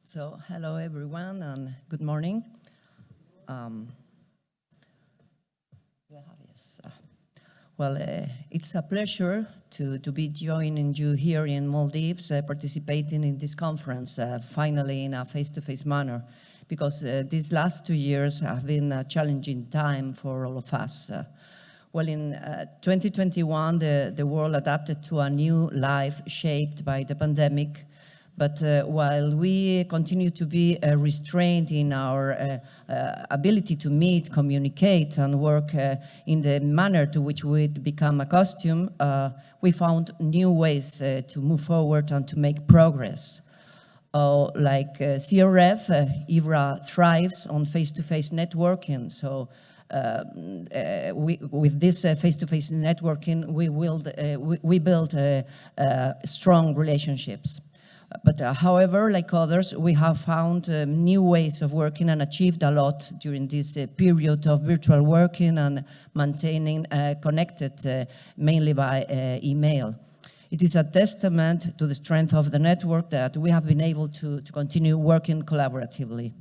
So, hello everyone and good morning. It's a pleasure to be joining you here in Maldives, participating in this conference, finally in a face-to-face manner, because these last 2 years have been a challenging time for all of us. In 2021, the world adapted to a new life shaped by the pandemic. But while we continue to be restrained in our ability to meet, communicate, and work in the manner to which we'd become accustomed, we found new ways to move forward and to make progress. Like CRF, EBRA thrives on face-to-face networking. So with this face-to-face networking, we build strong relationships. But however, like others, we have found new ways of working and achieved a lot during this period of virtual working and maintaining connected mainly by email. It is a testament to the strength of the network that we have been able to continue working collaboratively.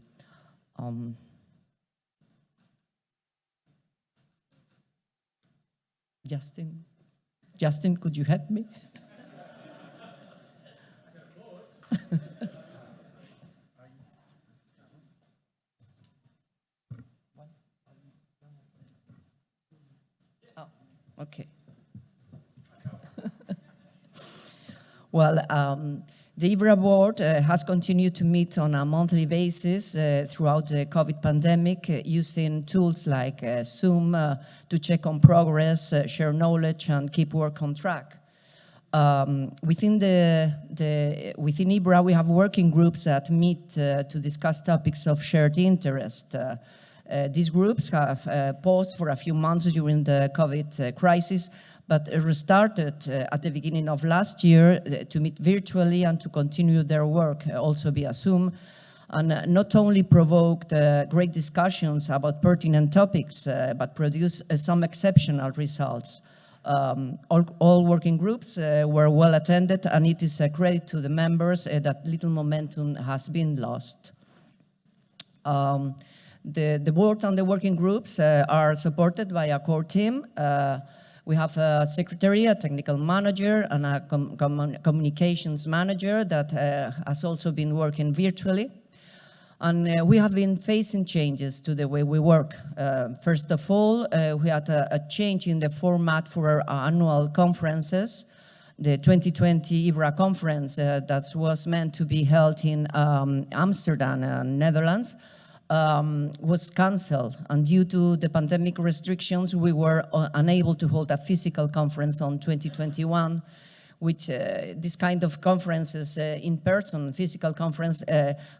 Justin, could you help me? Okay. The EBRA board has continued to meet on a monthly basis throughout the COVID pandemic using tools like Zoom to check on progress, share knowledge, and keep work on track. Within EBRA, we have working groups that meet to discuss topics of shared interest. These groups have paused for a few months during the COVID crisis, but restarted at the beginning of last year to meet virtually and to continue their work also via Zoom, and not only provoked great discussions about pertinent topics, but produced some exceptional results. All working groups were well attended, and it is a credit to the members that little momentum has been lost. The board and the working groups are supported by a core team. We have a secretary, a technical manager, and a communications manager that has also been working virtually. And we have been facing changes to the way we work. First of all, we had a change in the format for our annual conferences. The 2020 EBRA conference that was meant to be held in Amsterdam, Netherlands, was cancelled, and due to the pandemic restrictions, we were unable to hold a physical conference on 2021, which this kind of conferences, in-person physical conference,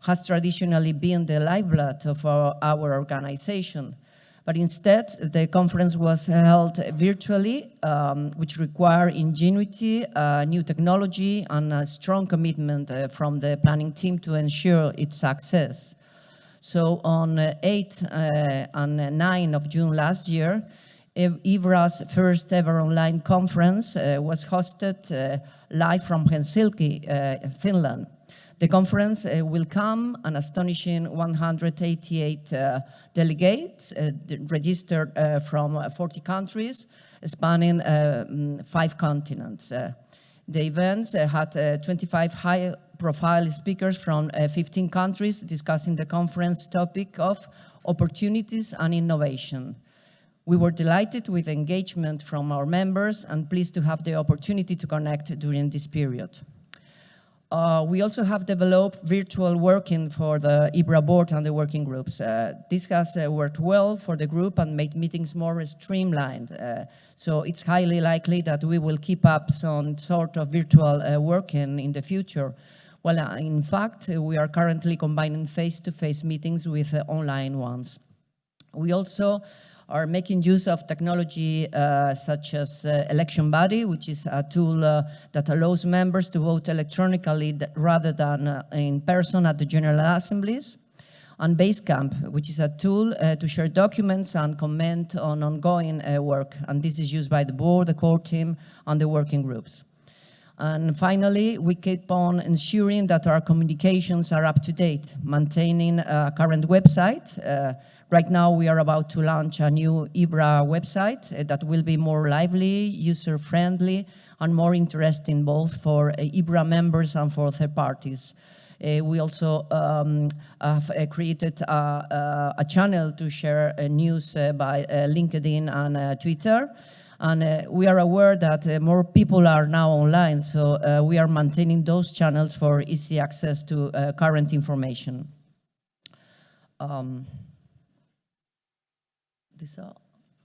has traditionally been the lifeblood of our organization. But instead, the conference was held virtually, which required ingenuity, new technology, and a strong commitment from the planning team to ensure its success. So on 8 and 9 of June last year, EBRA's first ever online conference was hosted live from Helsinki, Finland. The conference welcomed an astonishing 188 delegates registered from 40 countries, spanning 5 continents. The events had 25 high-profile speakers from 15 countries discussing the conference topic of opportunities and innovation. We were delighted with engagement from our members and pleased to have the opportunity to connect during this period. We also have developed virtual working for the EBRA board and the working groups. This has worked well for the group and made meetings more streamlined. So it's highly likely that we will keep up some sort of virtual working in the future. Well, in fact, we are currently combining face-to-face meetings with online ones. We also are making use of technology such as Election Buddy, which is a tool that allows members to vote electronically rather than in person at the General Assemblies, and Basecamp, which is a tool to share documents and comment on ongoing work, and this is used by the board, the core team, and the working groups. And finally, we keep on ensuring that our communications are up to date, maintaining a current website. Right now, we are about to launch a new EBRA website that will be more lively, user-friendly, and more interesting both for EBRA members and for third parties. We also have created a channel to share news by LinkedIn and Twitter. And we are aware that more people are now online, so we are maintaining those channels for easy access to current information.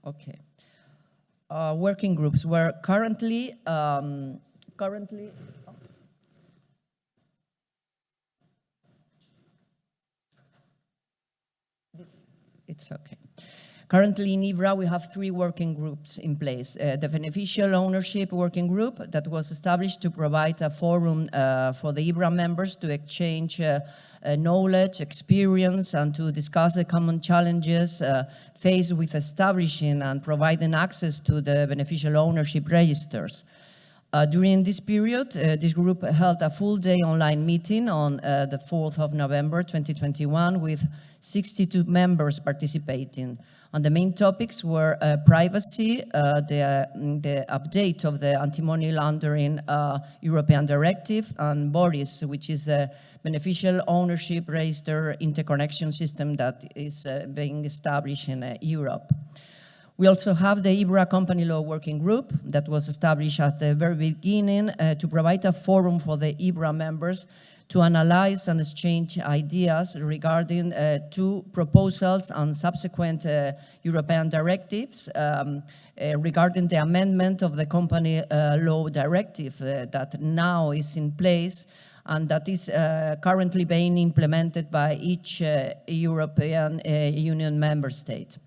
Okay. Working groups were currently it's okay. Currently in EBRA, we have 3 working groups in place. The Beneficial Ownership Working Group that was established to provide a forum for the EBRA members to exchange knowledge, experience, and to discuss the common challenges faced with establishing and providing access to the beneficial ownership registers. During this period, this group held a full-day online meeting on the 4th of November 2021 with 62 members participating. And the main topics were privacy, the update of the anti-money laundering European directive, and BORIS, which is a beneficial ownership register interconnection system that is being established in Europe. We also have the EBRA Company Law Working Group that was established at the very beginning to provide a forum for the EBRA members to analyze and exchange ideas regarding 2 proposals and subsequent European directives regarding the amendment of the Company Law Directive that now is in place and that is currently being implemented by each European Union member state.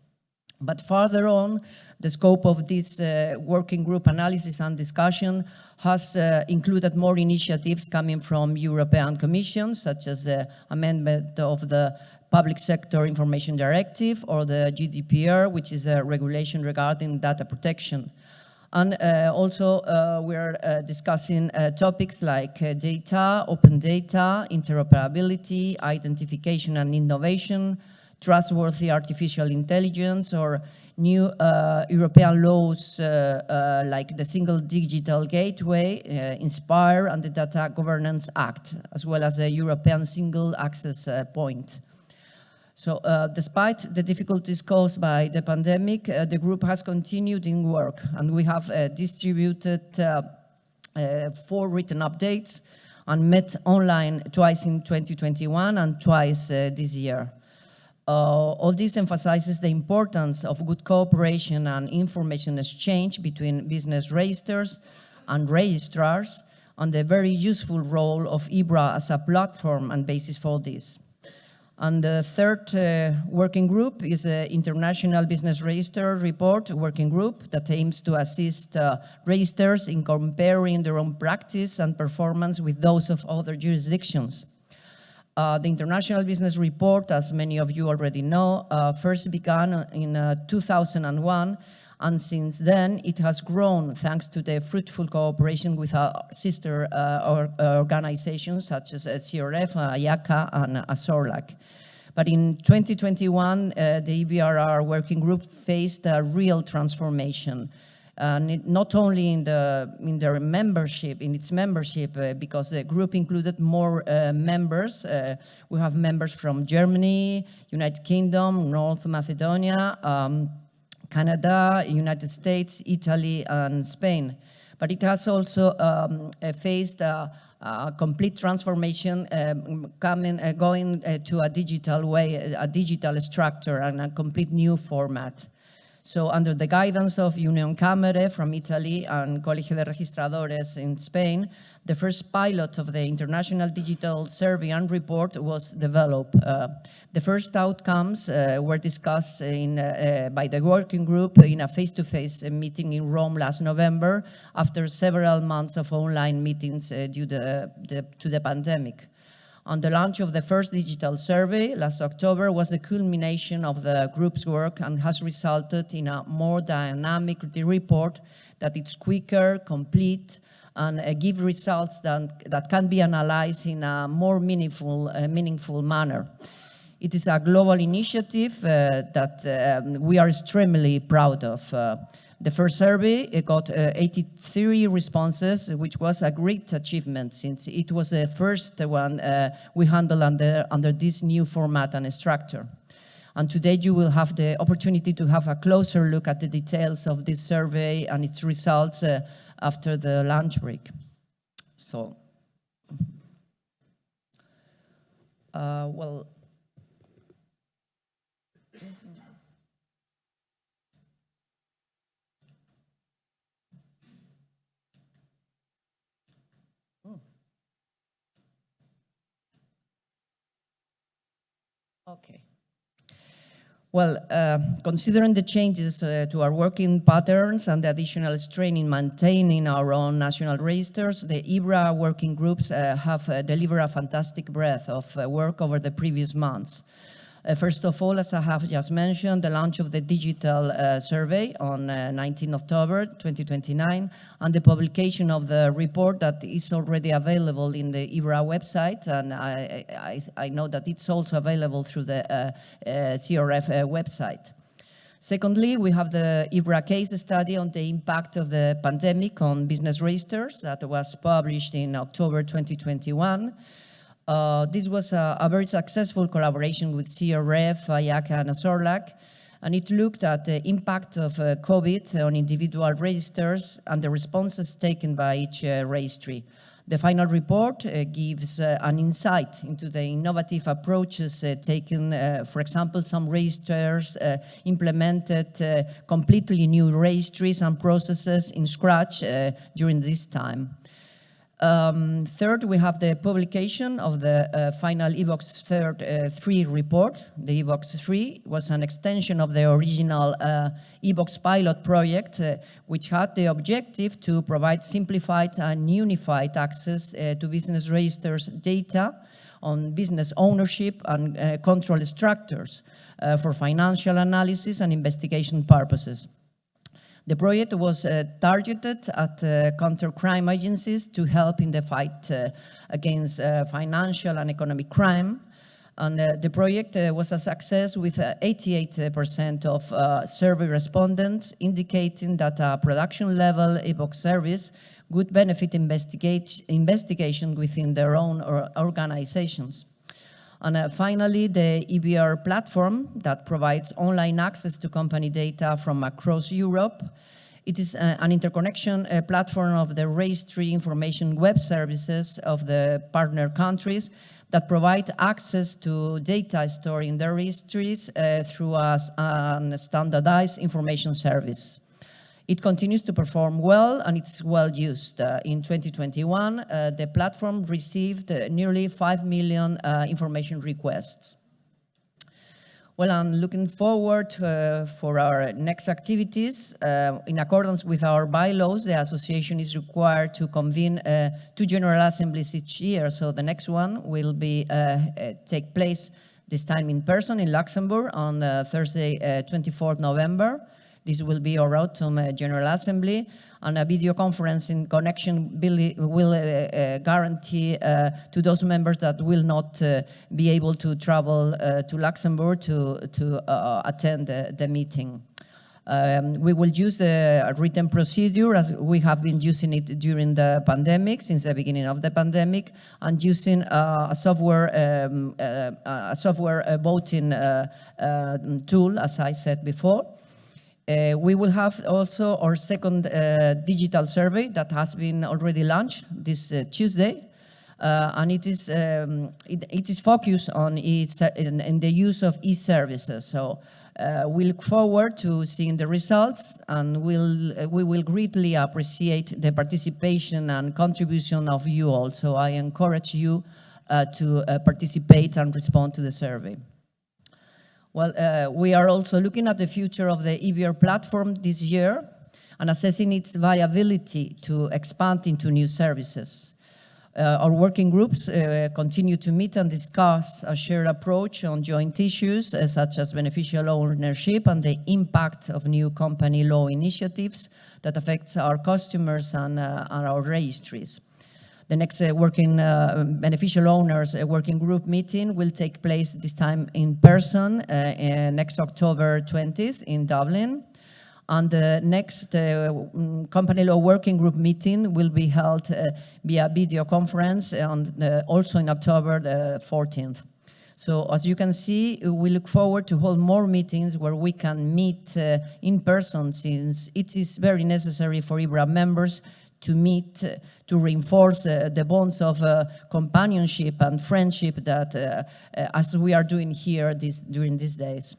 But further on, the scope of this working group analysis and discussion has included more initiatives coming from European Commission, such as the amendment of the Public Sector Information Directive or the GDPR, which is a regulation regarding data protection. And also we're discussing topics like data, open data, interoperability, identification and innovation, trustworthy artificial intelligence, or new European laws like the Single Digital Gateway, INSPIRE, and the Data Governance Act, as well as the European Single Access Point. So despite the difficulties caused by the pandemic, the group has continued in work, and we have distributed 4 written updates and met online twice in 2021 and twice this year. All this emphasizes the importance of good cooperation and information exchange between business registers and registrars, and the very useful role of EBRA as a platform and basis for this. And the third working group is the International Business Register Report Working Group that aims to assist registers in comparing their own practice and performance with those of other jurisdictions. The International Business Report, as many of you already know, first began in 2001, and since then it has grown thanks to the fruitful cooperation with our sister organizations such as CRF, IACA, and ASORLAC. But in 2021, the EBRA working group faced a real transformation. Not only in its membership, because the group included more members. We have members from Germany, United Kingdom, North Macedonia, Canada, United States, Italy, and Spain. But it has also faced a complete transformation, going to a digital way, a digital structure, and a complete new format. So under the guidance of Union Camere from Italy and Colegio de Registradores in Spain, the first pilot of the International Digital Survey and Report was developed. The first outcomes were discussed by the working group in a face-to-face meeting in Rome last November after several months of online meetings due to the pandemic. And the launch of the first digital survey last October was the culmination of the group's work and has resulted in a more dynamic report that it's quicker, complete, and give results that can be analyzed in a more meaningful manner. It is a global initiative that we are extremely proud of. The first survey got 83 responses, which was a great achievement since it was the first one we handled under this new format and structure. And today you will have the opportunity to have a closer look at the details of this survey and its results after the lunch break. So, well, okay. Well, considering the changes to our working patterns and the additional strain in maintaining our own national registers, the EBRA working groups have delivered a fantastic breadth of work over the previous months. First of all, as I have just mentioned, the launch of the digital survey on 19 October 2029, and the publication of the report that is already available in the EBRA website, and I know that it's also available through the CRF website. Secondly, we have the EBRA case study on the impact of the pandemic on business registers that was published in October 2021. This was a very successful collaboration with CRF, IACA, and SORLAC, and it looked at the impact of COVID on individual registers and the responses taken by each registry. The final report gives an insight into the innovative approaches taken. For example, some registers implemented completely new registries and processes in scratch during this time. Third, we have the publication of the final EVOX 3 report. The EVOX 3 was an extension of the original EVOX pilot project, which had the objective to provide simplified and unified access to business registers data on business ownership and control structures for financial analysis and investigation purposes. The project was targeted at counter-crime agencies to help in the fight against financial and economic crime. And the project was a success with 88% of survey respondents indicating that a production-level EVOX service would benefit investigation within their own organizations. And finally, the EBRA platform that provides online access to company data from across Europe. It is an interconnection platform of the registry information web services of the partner countries that provide access to data stored in their registries through a standardized information service. It continues to perform well, and it's well used. In 2021, the platform received nearly 5 million information requests. Well, I'm looking forward for our next activities. In accordance with our bylaws, the association is required to convene 2 general assemblies each year. So the next one will be take place this time in person in Luxembourg on Thursday, 24th November. This will be our autumn General Assembly, and a video conferencing connection will guarantee to those members that will not be able to travel to Luxembourg to attend the meeting. We will use the written procedure as we have been using it during the pandemic, since the beginning of the pandemic, and using a software voting tool, as I said before. We will have also our second digital survey that has been already launched this Tuesday, and it is focused on in the use of e-services. So we look forward to seeing the results, and we will greatly appreciate the participation and contribution of you all. So I encourage you to participate and respond to the survey. Well, we are also looking at the future of the EBRA platform this year and assessing its viability to expand into new services. Our working groups continue to meet and discuss a shared approach on joint issues such as beneficial ownership and the impact of new company law initiatives that affects our customers and our registries. The next beneficial owners working group meeting will take place this time in person next October 20th in Dublin. And the next company law working group meeting will be held via video conference also in October the 14th. So as you can see, we look forward to hold more meetings where we can meet in person, since it is very necessary for EBRA members to meet to reinforce the bonds of companionship and friendship that as we are doing here during these days.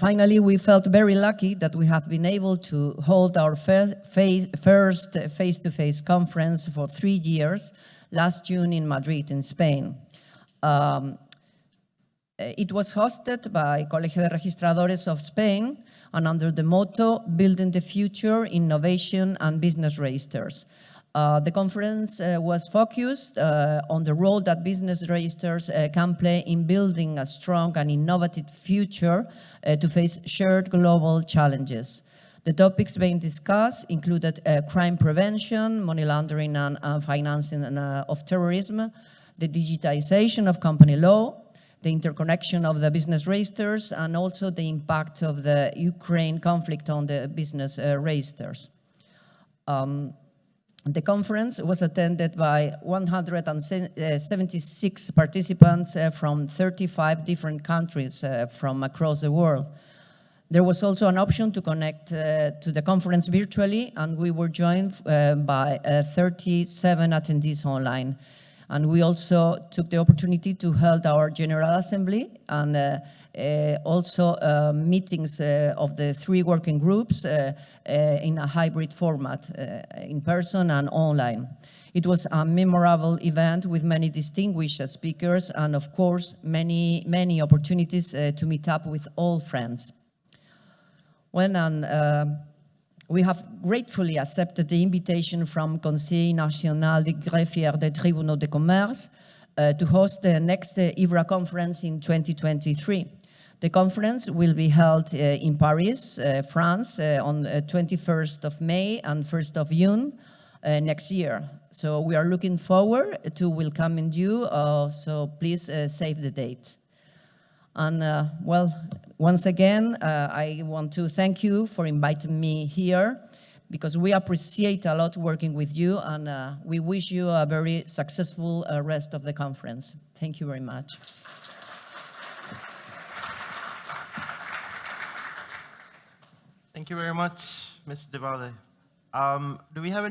Finally, we felt very lucky that we have been able to hold our first face-to-face conference for 3 years last June in Madrid, in Spain. It was hosted by Colegio de Registradores of Spain and under the motto, Building the Future, Innovation and Business Registers. The conference was focused on the role that business registers can play in building a strong and innovative future to face shared global challenges. The topics being discussed included crime prevention, money laundering and financing of terrorism, the digitization of company law, the interconnection of the business registers, and also the impact of the Ukraine conflict on the business registers. The conference was attended by 176 participants from 35 different countries from across the world. There was also an option to connect to the conference virtually, and we were joined by 37 attendees online. And we also took the opportunity to hold our General Assembly and also meetings of the 3 working groups in a hybrid format, in person and online. It was a memorable event with many distinguished speakers and, of course, many opportunities to meet up with old friends. We have gratefully accepted the invitation from Conseil National des Greffiers des Tribunaux de Commerce to host the next EBRA conference in 2023. The conference will be held in Paris, France, on 21st of May and 1st of June next year. So we are looking forward to welcoming you, so please save the date. And well, once again, I want to thank you for inviting me here, because we appreciate a lot working with you, and we wish you a very successful rest of the conference. Thank you very much. Thank you very much, Ms. Valle. Do we have any